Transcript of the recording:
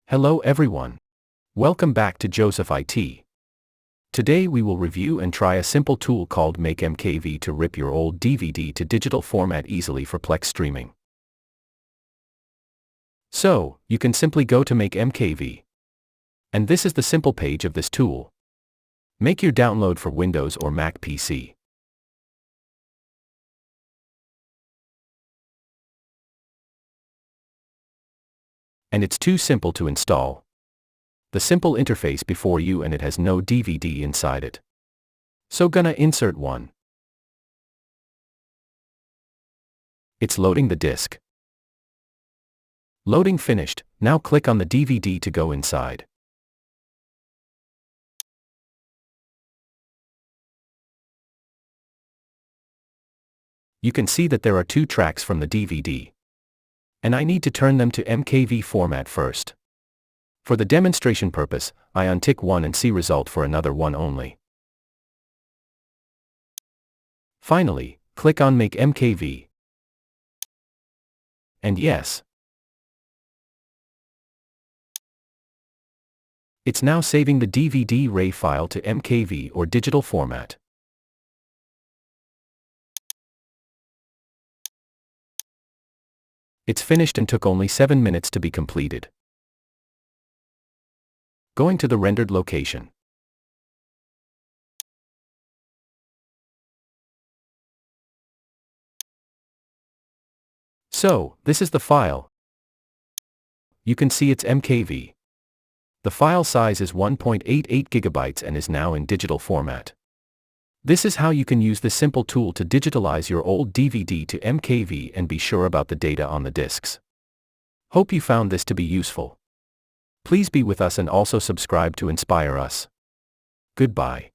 Hello everyone. Welcome back to Joseph IT. Today we will review and try a simple tool called MakeMKV to rip your old DVD to digital format easily for Plex streaming. So, you can simply go to MakeMKV. And this is the simple page of this tool. Make your download for Windows or Mac PC. And it's too simple to install. The simple interface before you and it has no DVD inside it. So gonna insert one. It's loading the disk. Loading finished, now click on the DVD to go inside. You can see that there are two tracks from the DVD. And I need to turn them to MKV format first. For the demonstration purpose, I untick one and see result for another one only. Finally, click on MakeMKV. And yes. It's now saving the DVD RAW file to MKV or digital format. It's finished and took only 7 minutes to be completed. Going to the rendered location. So, this is the file. You can see it's MKV. The file size is 1.88 gigabytes and is now in digital format. This is how you can use this simple tool to digitalize your old DVD to MKV and be sure about the data on the discs. Hope you found this to be useful. Please be with us and also subscribe to inspire us. Goodbye.